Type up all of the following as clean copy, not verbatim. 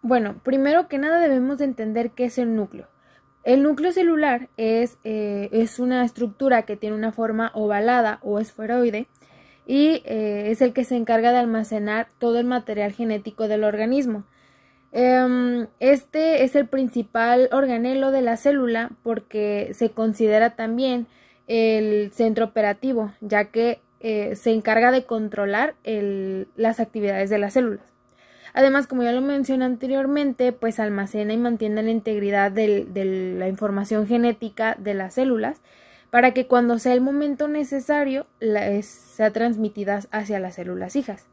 Bueno, primero que nada debemos de entender qué es el núcleo. El núcleo celular es una estructura que tiene una forma ovalada o esferoide y es el que se encarga de almacenar todo el material genético del organismo. Este es el principal organelo de la célula porque se considera también el centro operativo, ya que se encarga de controlar las actividades de las células. Además, como ya lo mencioné anteriormente, pues almacena y mantiene la integridad de la información genética de las células para que cuando sea el momento necesario sea transmitida hacia las células hijas.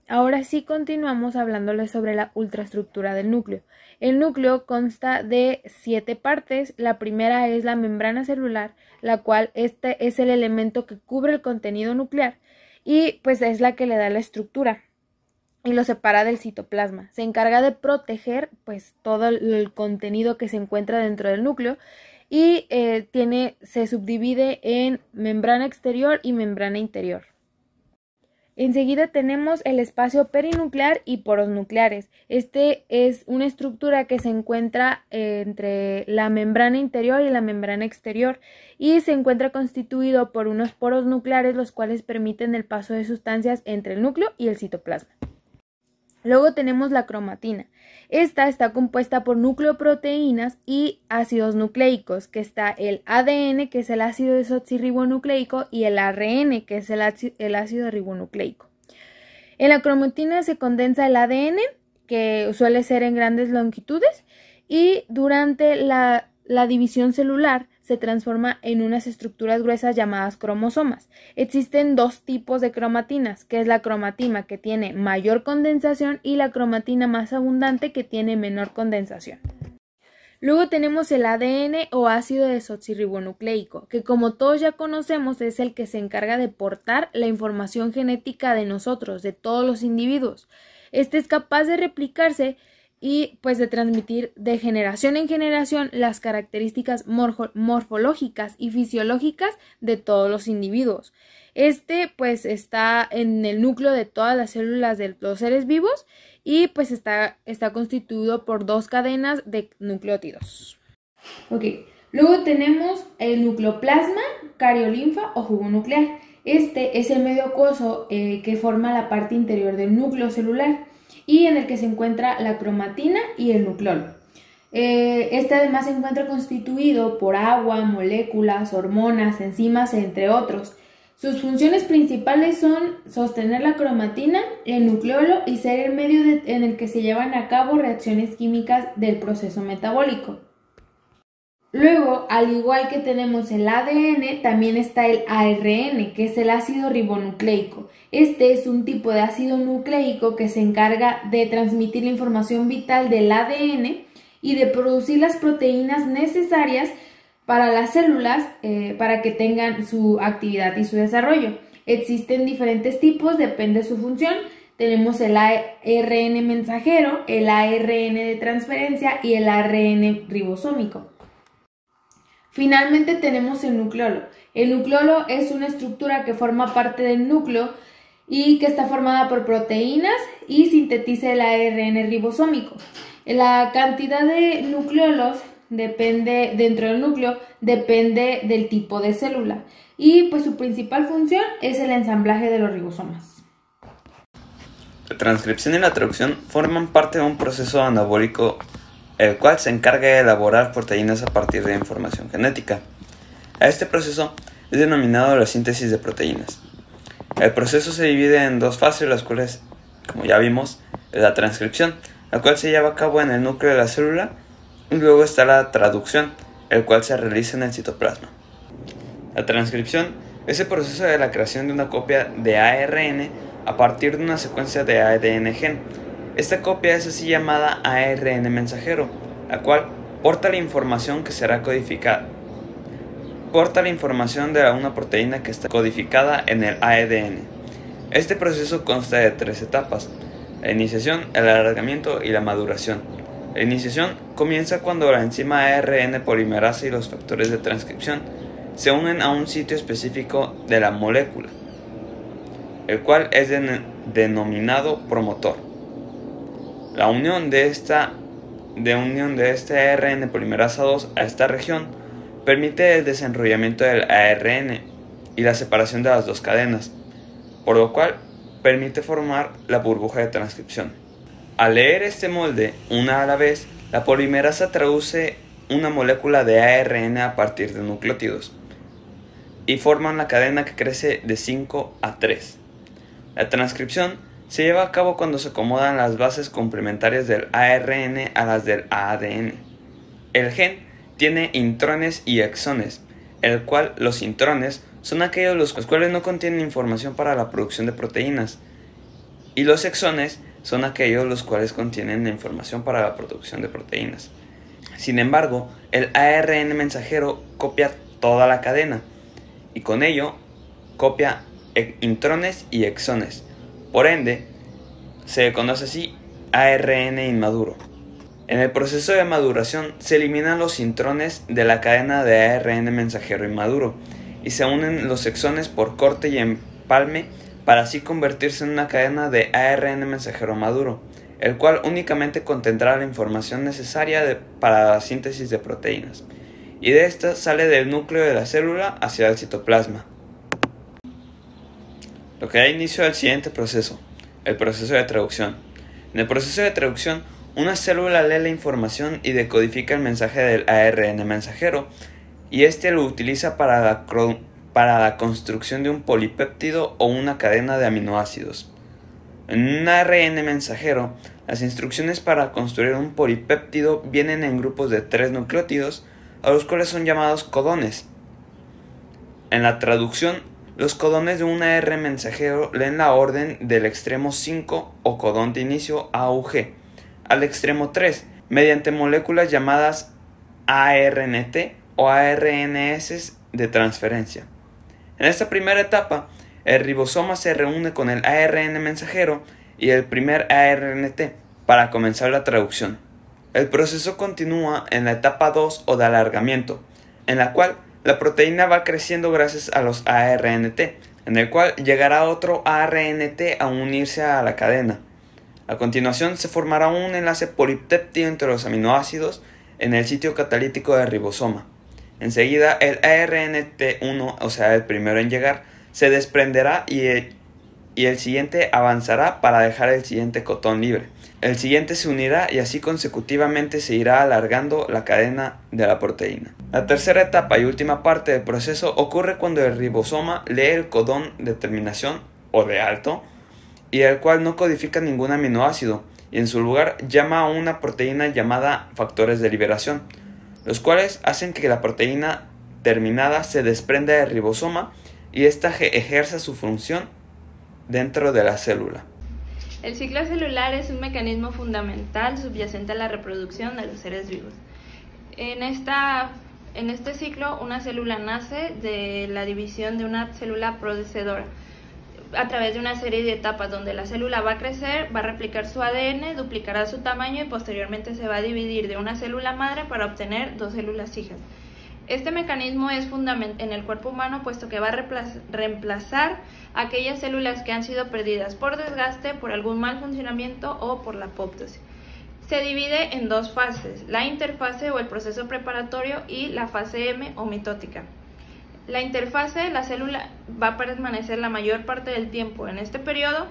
Ahora sí continuamos hablándoles sobre la ultraestructura del núcleo. El núcleo consta de 7 partes. La primera es la membrana celular, la cual este es el elemento que cubre el contenido nuclear y pues es la que le da la estructura y lo separa del citoplasma. Se encarga de proteger pues todo el contenido que se encuentra dentro del núcleo y se subdivide en membrana exterior y membrana interior. Enseguida tenemos el espacio perinuclear y poros nucleares. Este es una estructura que se encuentra entre la membrana interior y la membrana exterior y se encuentra constituido por unos poros nucleares los cuales permiten el paso de sustancias entre el núcleo y el citoplasma. Luego tenemos la cromatina. Esta está compuesta por nucleoproteínas y ácidos nucleicos, que está el ADN, que es el ácido desoxirribonucleico, y el ARN, que es el ácido ribonucleico. En la cromatina se condensa el ADN, que suele ser en grandes longitudes, y durante la división celular se transforma en unas estructuras gruesas llamadas cromosomas. Existen dos tipos de cromatinas, que es la cromatina que tiene mayor condensación y la cromatina más abundante que tiene menor condensación. Luego tenemos el ADN o ácido desoxirribonucleico, que como todos ya conocemos es el que se encarga de portar la información genética de nosotros, de todos los individuos. Este es capaz de replicarse y pues de transmitir de generación en generación las características morfológicas y fisiológicas de todos los individuos. Este pues está en el núcleo de todas las células de los seres vivos y pues está constituido por dos cadenas de nucleótidos. Luego tenemos el nucleoplasma, cariolinfa o jugo nuclear. Este es el medio acuoso que forma la parte interior del núcleo celular y en el que se encuentra la cromatina y el nucleolo. Este además se encuentra constituido por agua, moléculas, hormonas, enzimas, entre otros. Sus funciones principales son sostener la cromatina, el nucleolo y ser el medio en el que se llevan a cabo reacciones químicas del proceso metabólico. Luego, al igual que tenemos el ADN, también está el ARN, que es el ácido ribonucleico. Este es un tipo de ácido nucleico que se encarga de transmitir la información vital del ADN y de producir las proteínas necesarias para las células para que tengan su actividad y su desarrollo. Existen diferentes tipos, depende de su función. Tenemos el ARN mensajero, el ARN de transferencia y el ARN ribosómico. Finalmente tenemos el nucleolo. El nucleolo es una estructura que forma parte del núcleo y que está formada por proteínas y sintetiza el ARN ribosómico. La cantidad de nucleolos dentro del núcleo depende del tipo de célula y pues su principal función es el ensamblaje de los ribosomas. La transcripción y la traducción forman parte de un proceso anabólico el cual se encarga de elaborar proteínas a partir de información genética. A este proceso es denominado la síntesis de proteínas. El proceso se divide en dos fases, las cuales, como ya vimos, es la transcripción, la cual se lleva a cabo en el núcleo de la célula, y luego está la traducción, el cual se realiza en el citoplasma. La transcripción es el proceso de la creación de una copia de ARN a partir de una secuencia de ADN gen. Esta copia es así llamada ARN mensajero, la cual porta la información que será codificada. Porta la información de una proteína que está codificada en el ADN. Este proceso consta de 3 etapas: la iniciación, el alargamiento y la maduración. La iniciación comienza cuando la enzima ARN polimerasa y los factores de transcripción se unen a un sitio específico de la molécula, el cual es denominado promotor. La unión de este ARN polimerasa 2 a esta región permite el desenrollamiento del ARN y la separación de las dos cadenas, por lo cual permite formar la burbuja de transcripción. Al leer este molde una a la vez, la polimerasa traduce una molécula de ARN a partir de nucleótidos y forman la cadena que crece de 5 a 3. La transcripción se lleva a cabo cuando se acomodan las bases complementarias del ARN a las del ADN. El gen tiene intrones y exones, el cual los intrones son aquellos los cuales no contienen información para la producción de proteínas, y los exones son aquellos los cuales contienen la información para la producción de proteínas. Sin embargo, el ARN mensajero copia toda la cadena, y con ello copia intrones y exones. Por ende, se conoce así ARN inmaduro. En el proceso de maduración se eliminan los intrones de la cadena de ARN mensajero inmaduro y se unen los exones por corte y empalme para así convertirse en una cadena de ARN mensajero maduro, el cual únicamente contendrá la información necesaria para la síntesis de proteínas, y de esta sale del núcleo de la célula hacia el citoplasma, lo que da inicio al siguiente proceso, el proceso de traducción. En el proceso de traducción, una célula lee la información y decodifica el mensaje del ARN mensajero, y este lo utiliza para la construcción de un polipéptido o una cadena de aminoácidos. En un ARN mensajero, las instrucciones para construir un polipéptido vienen en grupos de 3 nucleótidos, a los cuales son llamados codones. En la traducción, los codones de un ARN mensajero leen la orden del extremo 5 o codón de inicio AUG al extremo 3 mediante moléculas llamadas ARNT o ARNS de transferencia. En esta primera etapa, el ribosoma se reúne con el ARN mensajero y el primer ARNT para comenzar la traducción. El proceso continúa en la etapa 2 o de alargamiento, en la cual la proteína va creciendo gracias a los ARNT, en el cual llegará otro ARNT a unirse a la cadena. A continuación se formará un enlace polipéptido entre los aminoácidos en el sitio catalítico del ribosoma. Enseguida el ARNT1, o sea el primero en llegar, se desprenderá y el siguiente avanzará para dejar el siguiente codón libre. El siguiente se unirá y así consecutivamente se irá alargando la cadena de la proteína. La tercera etapa y última parte del proceso ocurre cuando el ribosoma lee el codón de terminación o de alto y el cual no codifica ningún aminoácido y en su lugar llama a una proteína llamada factores de liberación, los cuales hacen que la proteína terminada se desprenda del ribosoma y ésta ejerza su función dentro de la célula. El ciclo celular es un mecanismo fundamental subyacente a la reproducción de los seres vivos. En este ciclo, una célula nace de la división de una célula predecesora a través de una serie de etapas donde la célula va a crecer, va a replicar su ADN, duplicará su tamaño y posteriormente se va a dividir de una célula madre para obtener 2 células hijas. Este mecanismo es fundamental en el cuerpo humano puesto que va a reemplazar aquellas células que han sido perdidas por desgaste, por algún mal funcionamiento o por la apoptosis. Se divide en 2 fases, la interfase o el proceso preparatorio y la fase M o mitótica. La interfase, la célula va a permanecer la mayor parte del tiempo en este periodo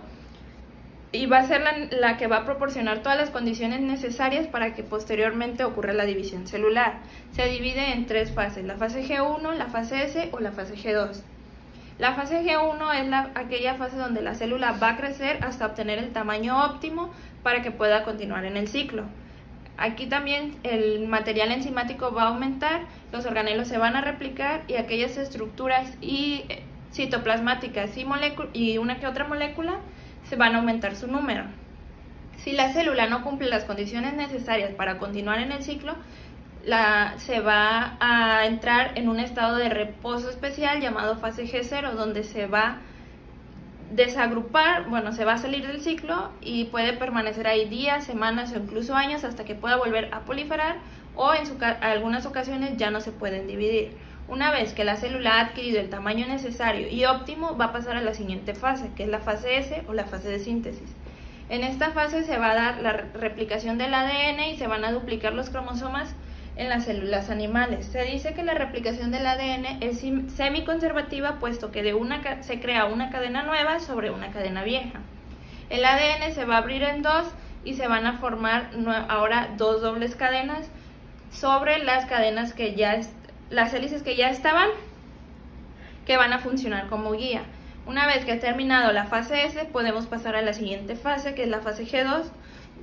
y va a ser la que va a proporcionar todas las condiciones necesarias para que posteriormente ocurra la división celular. Se divide en 3 fases, la fase G1, la fase S o la fase G2. La fase G1 es aquella fase donde la célula va a crecer hasta obtener el tamaño óptimo para que pueda continuar en el ciclo. Aquí también el material enzimático va a aumentar, los organelos se van a replicar y aquellas estructuras citoplasmáticas y una que otra molécula se van a aumentar su número. Si la célula no cumple las condiciones necesarias para continuar en el ciclo, se va a entrar en un estado de reposo especial llamado fase G0, donde se va a desagrupar, se va a salir del ciclo y puede permanecer ahí días, semanas o incluso años hasta que pueda volver a proliferar o en algunas ocasiones ya no se pueden dividir. Una vez que la célula ha adquirido el tamaño necesario y óptimo, va a pasar a la siguiente fase, que es la fase S o la fase de síntesis. En esta fase se va a dar la replicación del ADN y se van a duplicar los cromosomas en las células animales. Se dice que la replicación del ADN es semiconservativa, puesto que se crea una cadena nueva sobre una cadena vieja. El ADN se va a abrir en dos y se van a formar ahora dos dobles cadenas sobre las cadenas que las hélices que ya estaban, que van a funcionar como guía. Una vez que ha terminado la fase S, podemos pasar a la siguiente fase, que es la fase G2,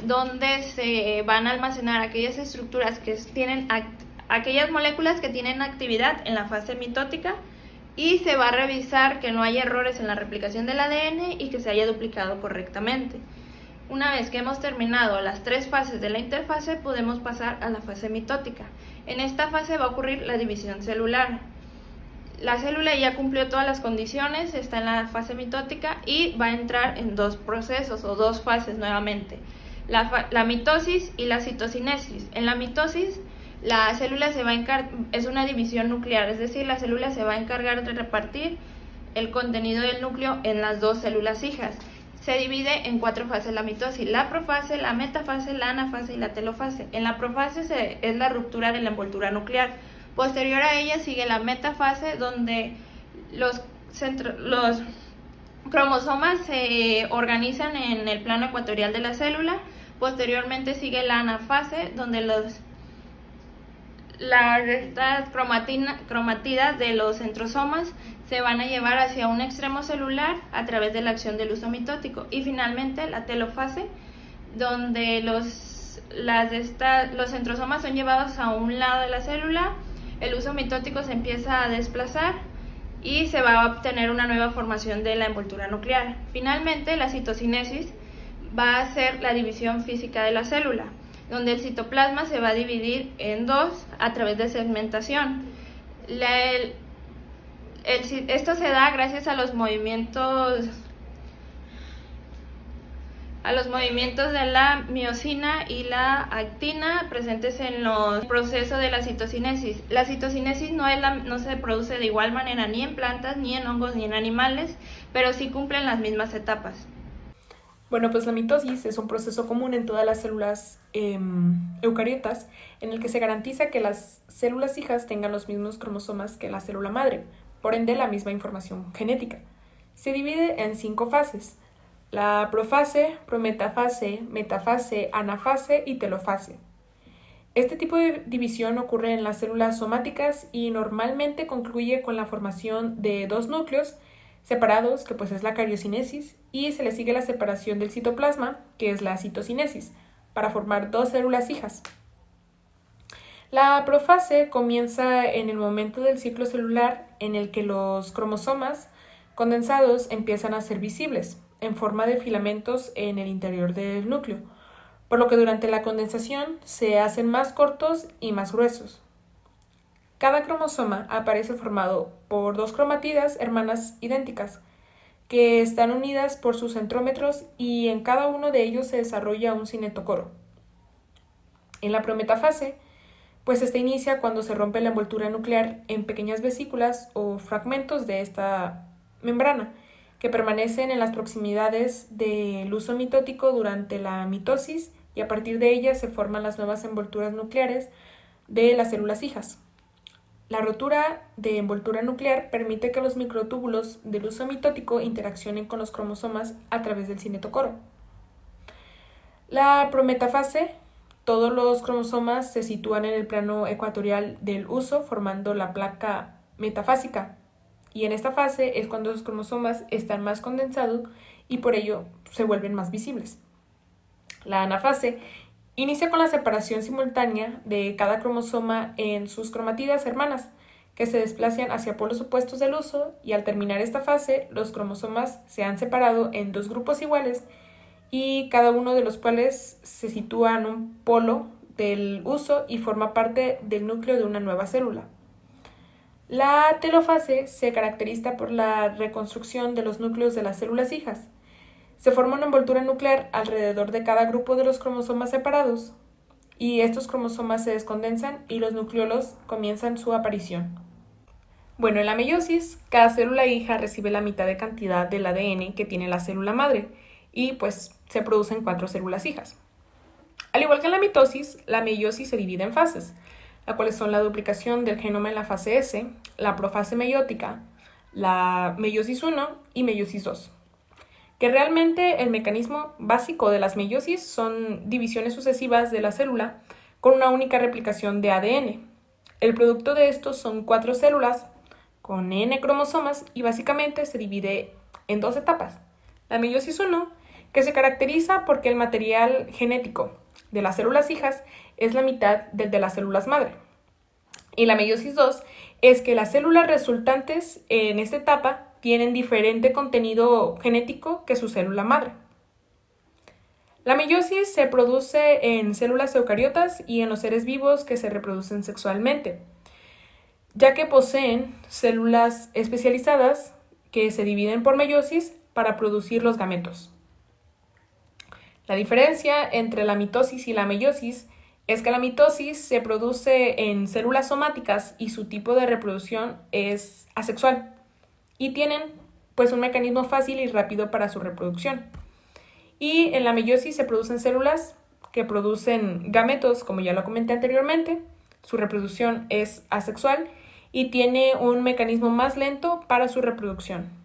donde se van a almacenar aquellas estructuras que tienen aquellas moléculas que tienen actividad en la fase mitótica, y se va a revisar que no haya errores en la replicación del ADN y que se haya duplicado correctamente. Una vez que hemos terminado las tres fases de la interfase, podemos pasar a la fase mitótica. En esta fase va a ocurrir la división celular. La célula ya cumplió todas las condiciones, está en la fase mitótica y va a entrar en dos procesos o dos fases nuevamente. La mitosis y la citocinesis. En la mitosis, la célula es una división nuclear, es decir, la célula se va a encargar de repartir el contenido del núcleo en las dos células hijas. Se divide en cuatro fases la mitosis: la profase, la metafase, la anafase y la telofase. En la profase es la ruptura de la envoltura nuclear. Posterior a ella sigue la metafase, donde los cromosomas se organizan en el plano ecuatorial de la célula. Posteriormente sigue la anafase, donde estas cromatidas de los centrosomas se van a llevar hacia un extremo celular a través de la acción del uso mitótico. Y finalmente la telofase, donde los centrosomas son llevados a un lado de la célula, el uso mitótico se empieza a desplazar y se va a obtener una nueva formación de la envoltura nuclear. Finalmente, la citocinesis va a ser la división física de la célula, donde el citoplasma se va a dividir en dos a través de segmentación. Esto se da gracias a los movimientos de la miosina y la actina presentes en los procesos de la citocinesis. La citocinesis no se produce de igual manera ni en plantas, ni en hongos, ni en animales, pero sí cumplen las mismas etapas. Bueno, pues la mitosis es un proceso común en todas las células eucariotas, en el que se garantiza que las células hijas tengan los mismos cromosomas que la célula madre, por ende la misma información genética. Se divide en 5 fases: la profase, prometafase, metafase, anafase y telofase. Este tipo de división ocurre en las células somáticas y normalmente concluye con la formación de dos núcleos separados, que pues es la cariocinesis, y se le sigue la separación del citoplasma, que es la citocinesis, para formar dos células hijas. La profase comienza en el momento del ciclo celular en el que los cromosomas condensados empiezan a ser visibles en forma de filamentos en el interior del núcleo, por lo que durante la condensación se hacen más cortos y más gruesos. Cada cromosoma aparece formado por dos cromatidas hermanas idénticas, que están unidas por sus centrómetros, y en cada uno de ellos se desarrolla un cinetocoro. En la prometafase, pues esta inicia cuando se rompe la envoltura nuclear en pequeñas vesículas o fragmentos de esta membrana, que permanecen en las proximidades del uso mitótico durante la mitosis, y a partir de ellas se forman las nuevas envolturas nucleares de las células hijas. La rotura de envoltura nuclear permite que los microtúbulos del uso mitótico interaccionen con los cromosomas a través del cinetocoro. La prometafase, todos los cromosomas se sitúan en el plano ecuatorial del uso, formando la placa metafásica, y en esta fase es cuando los cromosomas están más condensados y por ello se vuelven más visibles. La anafase inicia con la separación simultánea de cada cromosoma en sus cromatidas hermanas, que se desplazan hacia polos opuestos del uso, y al terminar esta fase, los cromosomas se han separado en dos grupos iguales, y cada uno de los cuales se sitúa en un polo del uso y forma parte del núcleo de una nueva célula. La telofase se caracteriza por la reconstrucción de los núcleos de las células hijas. Se forma una envoltura nuclear alrededor de cada grupo de los cromosomas separados, y estos cromosomas se descondensan y los nucleolos comienzan su aparición. Bueno, en la meiosis, cada célula hija recibe la mitad de cantidad del ADN que tiene la célula madre, y pues se producen 4 células hijas. Al igual que en la mitosis, la meiosis se divide en fases, las cuales son la duplicación del genoma en la fase S, la profase meiótica, la meiosis 1 y meiosis 2. Que realmente el mecanismo básico de las meiosis son divisiones sucesivas de la célula con una única replicación de ADN. El producto de estos son 4 células con N cromosomas y básicamente se divide en 2 etapas. La meiosis 1, que se caracteriza porque el material genético de las células hijas es la mitad del de las células madre. Y la meiosis 2 es que las células resultantes en esta etapa tienen diferente contenido genético que su célula madre. La meiosis se produce en células eucariotas y en los seres vivos que se reproducen sexualmente, ya que poseen células especializadas que se dividen por meiosis para producir los gametos. La diferencia entre la mitosis y la meiosis es que la mitosis se produce en células somáticas y su tipo de reproducción es asexual y tienen pues un mecanismo fácil y rápido para su reproducción. Y en la meiosis se producen células que producen gametos, como ya lo comenté anteriormente. Su reproducción es asexual y tiene un mecanismo más lento para su reproducción.